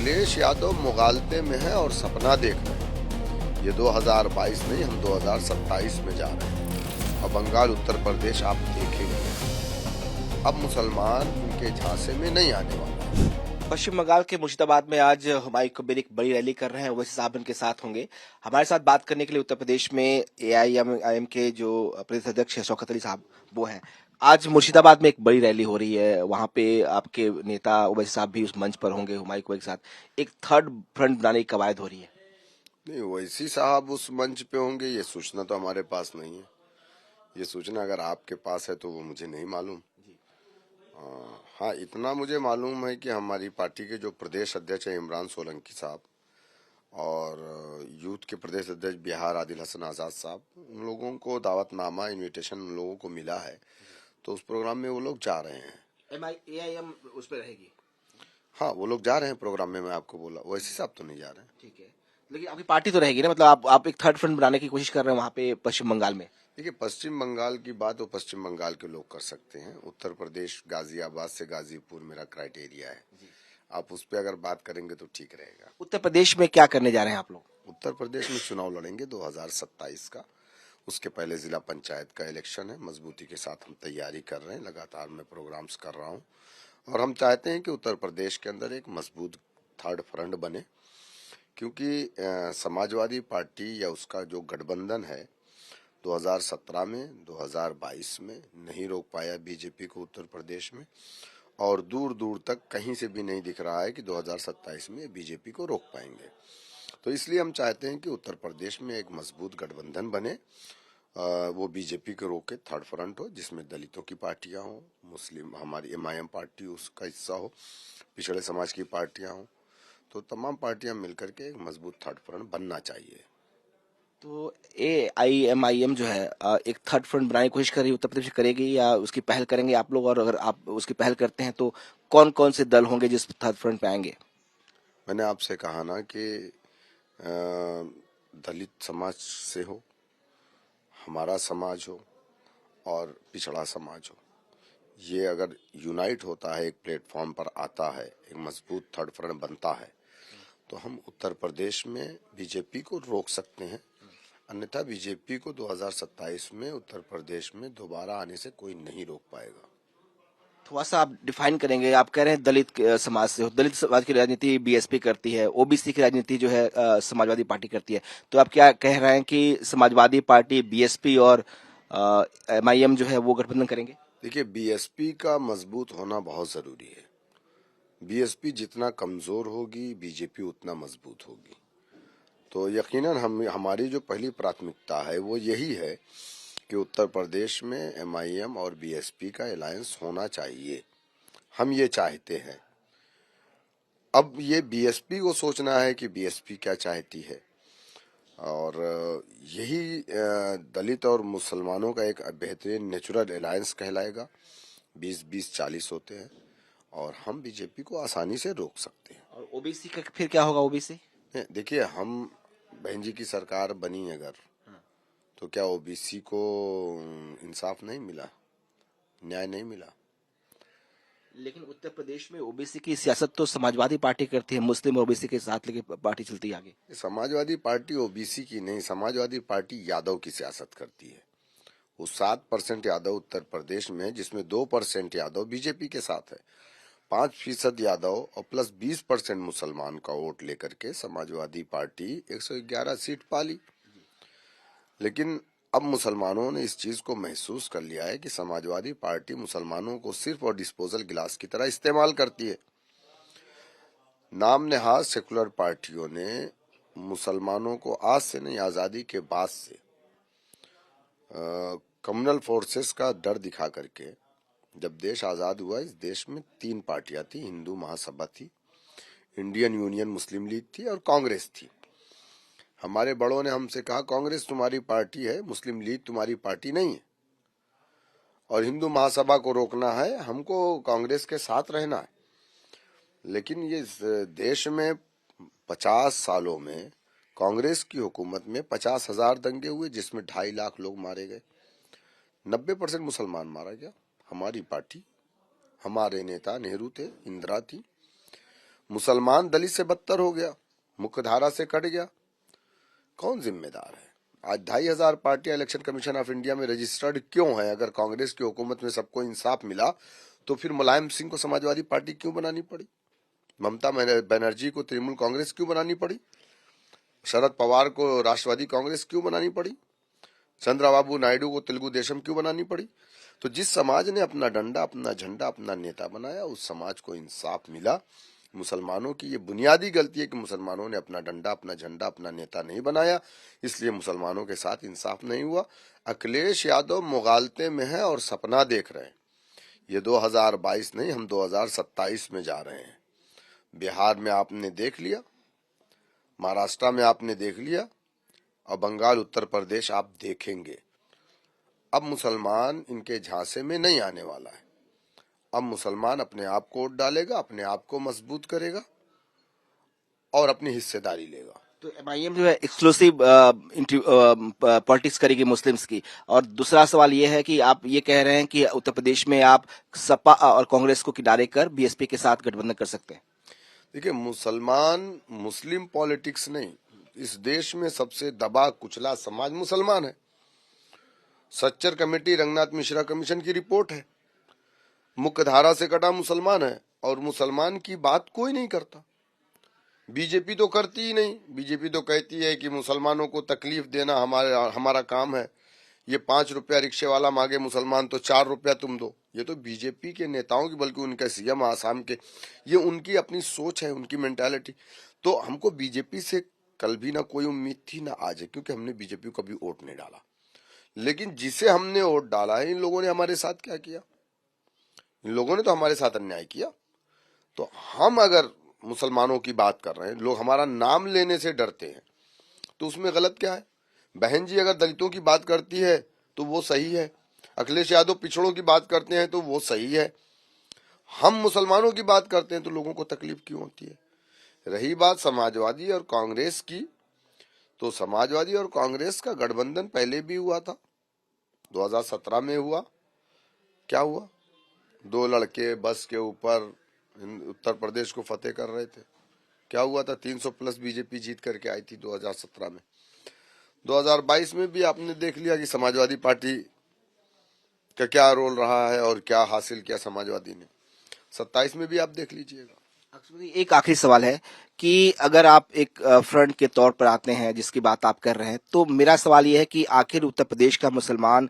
अखिलेश यादव मुगालते में है और सपना देख रहे हैं। ये 2022 नहीं, हम 2027 में जा रहे हैं और बंगाल उत्तर प्रदेश आप देखेंगे। अब मुसलमान उनके झांसे में नहीं आने वाला। पश्चिम बंगाल के मुर्शिदाबाद में आज हुमायूं कबीर एक बड़ी रैली कर रहे हैं। ओवैसी साहब उनके साथ होंगे। हमारे साथ बात करने के लिए उत्तर प्रदेश में एआईएमआईएम के जो प्रदेश अध्यक्ष है शौकत अली साहब वो हैं। आज मुर्शिदाबाद में एक बड़ी रैली हो रही है, वहां पे आपके नेता ओवैसी साहब भी उस मंच पर होंगे। हुमायूं कबीर के साथ एक थर्ड फ्रंट बनाने की कवायद हो रही है। नहीं, ओवैसी साहब उस मंच पे होंगे ये सूचना तो हमारे पास नहीं है। ये सूचना अगर आपके पास है तो वो मुझे नहीं मालूम। हाँ, इतना मुझे मालूम है कि हमारी पार्टी के जो प्रदेश अध्यक्ष है इमरान सोलंकी साहब और यूथ के प्रदेश अध्यक्ष बिहार आदिल हसन आज़ाद साहब, उन लोगों को दावतनामा इनविटेशन उन लोगों को मिला है, तो उस प्रोग्राम में वो लोग जा रहे हैं। एआईएम उस पर रहेगी। हाँ, वो लोग जा रहे हैं प्रोग्राम में, मैं आपको बोला। वैसे साहब तो नहीं जा रहे हैं। ठीक है, लेकिन आपकी पार्टी तो रहेगी ना, मतलब आप एक थर्ड फ्रंट बनाने की कोशिश कर रहे हैं वहां पे पश्चिम बंगाल में। देखिए, पश्चिम बंगाल की बात तो पश्चिम बंगाल के लोग कर सकते हैं। उत्तर प्रदेश गाजियाबाद से गाजीपुर मेरा क्राइटेरिया है। आप उस पर अगर बात करेंगे तो ठीक रहेगा। उत्तर प्रदेश में क्या करने जा रहे हैं आप लोग? उत्तर प्रदेश में चुनाव लड़ेंगे 2027 का। उसके पहले जिला पंचायत का इलेक्शन है। मजबूती के साथ हम तैयारी कर रहे हैं। लगातार मैं प्रोग्राम्स कर रहा हूँ और हम चाहते हैं कि उत्तर प्रदेश के अंदर एक मजबूत थर्ड फ्रंट बने, क्योंकि समाजवादी पार्टी या उसका जो गठबंधन है 2017 में 2022 में नहीं रोक पाया बीजेपी को उत्तर प्रदेश में, और दूर दूर तक कहीं से भी नहीं दिख रहा है कि 2027 में बीजेपी को रोक पाएंगे। तो इसलिए हम चाहते हैं कि उत्तर प्रदेश में एक मजबूत गठबंधन बने, वो बीजेपी को रोके थर्ड फ्रंट हो, जिसमें दलितों की पार्टियां हो, मुस्लिम हमारी एमआईएम पार्टी उसका हिस्सा हो, पिछड़े समाज की पार्टियां हो, तो तमाम पार्टियां मिलकर के एक मजबूत थर्ड फ्रंट बनना चाहिए। तो एआईएमआईएम जो है एक थर्ड फ्रंट बनाने की कोशिश कर रही है, उत्तर प्रदेश में करेगी या उसकी पहल करेंगे आप लोग? और अगर आप उसकी पहल करते हैं तो कौन कौन से दल होंगे जिस थर्ड फ्रंट पे आएंगे? मैंने आपसे कहा ना कि दलित समाज से हो, हमारा समाज हो और पिछड़ा समाज हो, ये अगर यूनाइट होता है, एक प्लेटफॉर्म पर आता है, एक मजबूत थर्ड फ्रंट बनता है, तो हम उत्तर प्रदेश में बीजेपी को रोक सकते हैं। अन्यथा बीजेपी को 2027 में उत्तर प्रदेश में दोबारा आने से कोई नहीं रोक पाएगा। थोड़ा सा आप डिफाइन करेंगे। आप कह रहे हैं दलित समाज से हो, दलित समाज की राजनीति बीएसपी करती है, ओबीसी की राजनीति जो है समाजवादी पार्टी करती है, तो आप क्या कह रहे हैं कि समाजवादी पार्टी बीएसपी और एमआईएम जो है वो गठबंधन करेंगे? देखिए, बीएसपी का मजबूत होना बहुत जरूरी है। बीएसपी जितना कमजोर होगी बीजेपी उतना मजबूत होगी। तो यकीनन हमारी जो पहली प्राथमिकता है वो यही है कि उत्तर प्रदेश में एमआईएम और बीएसपी का अलायंस होना चाहिए। हम ये चाहते हैं। अब ये बीएसपी को सोचना है कि बीएसपी क्या चाहती है, और यही दलित और मुसलमानों का एक बेहतरीन नेचुरल अलायंस कहलाएगा। 20-20-40 होते हैं और हम बीजेपी को आसानी से रोक सकते हैं। और ओबीसी का फिर क्या होगा? ओबीसी देखिए, हम बहन जी की सरकार बनी अगर, तो क्या ओबीसी को इंसाफ नहीं मिला, न्याय नहीं मिला? लेकिन उत्तर प्रदेश में ओबीसी की सियासत तो समाजवादी पार्टी करती है, मुस्लिम ओबीसी के साथ लेके पार्टी चलती है आगे। समाजवादी पार्टी ओबीसी की नहीं, समाजवादी पार्टी यादव की सियासत करती है। वो 7% यादव उत्तर प्रदेश में, जिसमें 2% यादव बीजेपी के साथ है, 5% यादव और प्लस 20% मुसलमान का वोट लेकर के समाजवादी पार्टी 111 सीट पाली। लेकिन अब मुसलमानों ने इस चीज को महसूस कर लिया है कि समाजवादी पार्टी मुसलमानों को सिर्फ और डिस्पोजल गिलास की तरह इस्तेमाल करती है। नाम नेहाज सेकुलर पार्टियों ने मुसलमानों को आज से नहीं, आजादी के बाद से कम्युनल फोर्सेस का डर दिखा करके, जब देश आजाद हुआ इस देश में 3 पार्टियां थी। हिंदू महासभा थी, इंडियन यूनियन मुस्लिम लीग थी और कांग्रेस थी। हमारे बड़ों ने हमसे कहा कांग्रेस तुम्हारी पार्टी है, मुस्लिम लीग तुम्हारी पार्टी नहीं है, और हिंदू महासभा को रोकना है, हमको कांग्रेस के साथ रहना है। लेकिन ये देश में 50 सालों में कांग्रेस की हुकूमत में 50,000 दंगे हुए, जिसमें 2.5 लाख लोग मारे गए, 90% मुसलमान मारा गया। हमारी पार्टी, हमारे नेता नेहरू थे, इंदिरा थी, मुसलमान दलित से बदतर हो गया, मुख्य धारा से कट गया। कौन जिम्मेदार है? आज 2,500 पार्टियां इलेक्शन कमीशन ऑफ इंडिया में रजिस्टर्ड क्यों है? अगर कांग्रेस की हुकूमत में सबको इंसाफ मिला तो फिर मुलायम सिंह को समाजवादी पार्टी क्यों बनानी पड़ी? ममता बनर्जी को तृणमूल कांग्रेस क्यों बनानी पड़ी? शरद पवार को राष्ट्रवादी कांग्रेस क्यों बनानी पड़ी? चंद्रबाबू नायडू को तेलुगु देशम क्यों बनानी पड़ी? तो जिस समाज ने अपना डंडा, अपना झंडा, अपना नेता बनाया, उस समाज को इंसाफ मिला। मुसलमानों की ये बुनियादी गलती है कि मुसलमानों ने अपना डंडा, अपना झंडा, अपना नेता नहीं बनाया, इसलिए मुसलमानों के साथ इंसाफ नहीं हुआ। अखिलेश यादव मुगालते में है और सपना देख रहे हैं। ये 2022 नहीं, हम 2027 में जा रहे हैं। बिहार में आपने देख लिया, महाराष्ट्र में आपने देख लिया, और बंगाल, उत्तर प्रदेश आप देखेंगे। अब मुसलमान इनके झांसे में नहीं आने वाला है। अब मुसलमान अपने आप को वोट डालेगा, अपने आप को मजबूत करेगा और अपनी हिस्सेदारी लेगा। तो एमआईएम जो है एक्सक्लूसिव पॉलिटिक्स करेगी मुस्लिम्स की। और दूसरा सवाल ये है कि आप ये कह रहे हैं कि उत्तर प्रदेश में आप सपा और कांग्रेस को किनारे कर बीएसपी के साथ गठबंधन कर सकते हैं। देखिए, मुसलमान मुस्लिम पॉलिटिक्स नहीं, इस देश में सबसे दबा कुचला समाज मुसलमान है। सच्चर कमेटी, रंगनाथ मिश्रा कमीशन की रिपोर्ट है, मुख्य धारा से कटा मुसलमान है और मुसलमान की बात कोई नहीं करता। बीजेपी तो करती ही नहीं। बीजेपी तो कहती है कि मुसलमानों को तकलीफ देना हमारा काम है। ये 5 रुपया रिक्शे वाला मांगे मुसलमान तो 4 रुपया तुम दो। ये तो बीजेपी के नेताओं की, बल्कि उनके सीएम आसाम के, ये उनकी अपनी सोच है, उनकी मेंटालिटी। तो हमको बीजेपी से कल भी ना कोई उम्मीद थी ना आज है, क्योंकि हमने बीजेपी को कभी वोट नहीं डाला। लेकिन जिसे हमने वोट डाला है, इन लोगों ने हमारे साथ क्या किया? इन लोगों ने तो हमारे साथ अन्याय किया। तो हम अगर मुसलमानों की बात कर रहे हैं, लोग हमारा नाम लेने से डरते हैं, तो उसमें गलत क्या है? बहन जी अगर दलितों की बात करती है तो वो सही है, अखिलेश यादव पिछड़ों की बात करते हैं तो वो सही है, हम मुसलमानों की बात करते हैं तो लोगों को तकलीफ क्यों होती है? रही बात समाजवादी और कांग्रेस की, तो समाजवादी और कांग्रेस का गठबंधन पहले भी हुआ था, 2017 में हुआ। क्या हुआ? 2 लड़के बस के ऊपर उत्तर प्रदेश को फतेह कर रहे थे। क्या हुआ था? 300 प्लस बीजेपी जीत करके आई थी 2017 में। 2022 में भी आपने देख लिया कि समाजवादी पार्टी का क्या रोल रहा है और क्या हासिल किया समाजवादी ने। 27 में भी आप देख लीजिएगा। एक आखिरी सवाल है कि अगर आप एक फ्रंट के तौर पर आते हैं जिसकी बात आप कर रहे हैं, तो मेरा सवाल यह है कि आखिर उत्तर प्रदेश का मुसलमान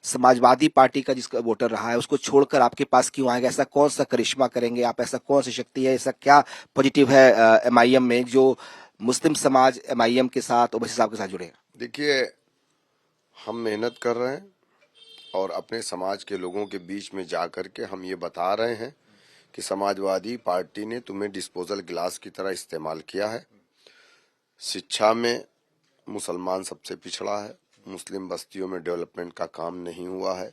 समाजवादी पार्टी का जिसका वोटर रहा है उसको छोड़कर आपके पास क्यों आएगा? ऐसा कौन सा करिश्मा करेंगे आप? ऐसा कौन सी शक्ति है, ऐसा क्या पॉजिटिव है एमआईएम में जो मुस्लिम समाज एमआईएम के साथ ओवैसी साहब के साथ जुड़ेगा? देखिए, हम मेहनत कर रहे हैं और अपने समाज के लोगों के बीच में जा करके हम ये बता रहे हैं कि समाजवादी पार्टी ने तुम्हें डिस्पोजल गिलास की तरह इस्तेमाल किया है। शिक्षा में मुसलमान सबसे पिछड़ा है, मुस्लिम बस्तियों में डेवलपमेंट का काम नहीं हुआ है।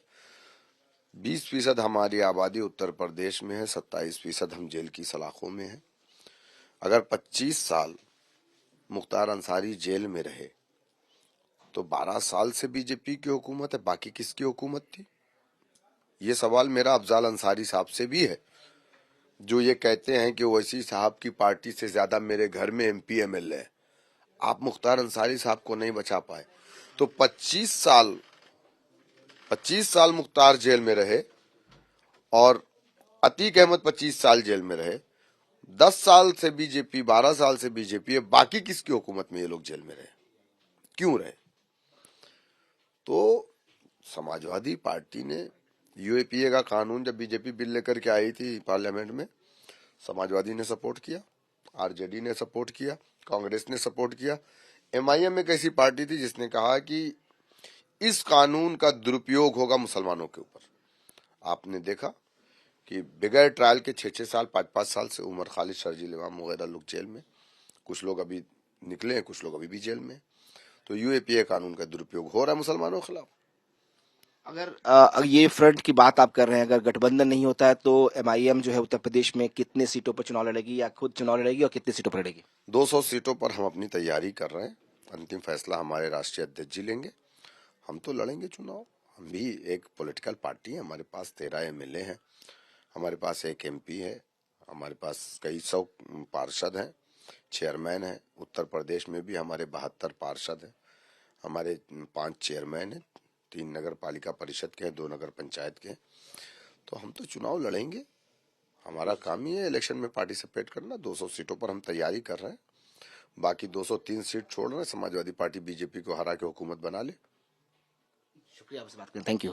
20% हमारी आबादी उत्तर प्रदेश में है, 27% हम जेल की सलाखों में है। अगर 25 साल मुख्तार अंसारी जेल में रहे तो 12 साल से बीजेपी की हुकूमत है, बाकी किसकी हुकूमत थी? ये सवाल मेरा अफजाल अंसारी साहब से भी है, जो ये कहते हैं कि ओवैसी साहब की पार्टी से ज्यादा मेरे घर में एमपी एमएलए है। आप मुख्तार अंसारी साहब को नहीं बचा पाए तो 25 साल मुख्तार जेल में रहे और अतीक अहमद 25 साल जेल में रहे। 10 साल से बीजेपी, 12 साल से बीजेपी है, बाकी किसकी हुकूमत में ये लोग जेल में रहे? क्यों रहे? तो समाजवादी पार्टी ने यूएपीए का कानून जब बीजेपी बिल लेकर के आई थी पार्लियामेंट में, समाजवादी ने सपोर्ट किया, आरजेडी ने सपोर्ट किया, कांग्रेस ने सपोर्ट किया। एमआईएम एक ऐसी पार्टी थी जिसने कहा कि इस कानून का दुरुपयोग होगा मुसलमानों के ऊपर। आपने देखा कि बगैर ट्रायल के 6-6 साल, 5-5 साल से उमर खालिद, शर्जील इमाम वगैरह लोग जेल में, कुछ लोग अभी निकले हैं, कुछ लोग अभी भी जेल में। तो यूएपीए कानून का दुरुपयोग हो रहा है मुसलमानों के खिलाफ। अगर ये फ्रंट की बात आप कर रहे हैं, अगर गठबंधन नहीं होता है तो एमआईएम जो है उत्तर प्रदेश में कितने सीटों पर चुनाव लड़ेगी या खुद चुनाव लड़ेगी और कितनी सीटों पर लड़ेगी? 200 सीटों पर हम अपनी तैयारी कर रहे हैं। अंतिम फैसला हमारे राष्ट्रीय अध्यक्ष जी लेंगे। हम तो लड़ेंगे चुनाव। हम भी एक पॉलिटिकल पार्टी है, हमारे पास 13 एमएलए हैं, हमारे पास एक एमपी है, हमारे पास कई सौ पार्षद हैं, चेयरमैन हैं। उत्तर प्रदेश में भी हमारे 72 पार्षद हैं, हमारे 5 चेयरमैन हैं, 3 नगर पालिका परिषद के हैं, 2 नगर पंचायत के हैं। तो हम तो चुनाव लड़ेंगे, हमारा काम ही है इलेक्शन में पार्टिसिपेट करना। 200 सीटों पर हम तैयारी कर रहे हैं, बाकी 203 सीट छोड़ रहे हैं, समाजवादी पार्टी बीजेपी को हरा के हुकूमत बना ले। शुक्रिया, आपसे बात करें। Thank you.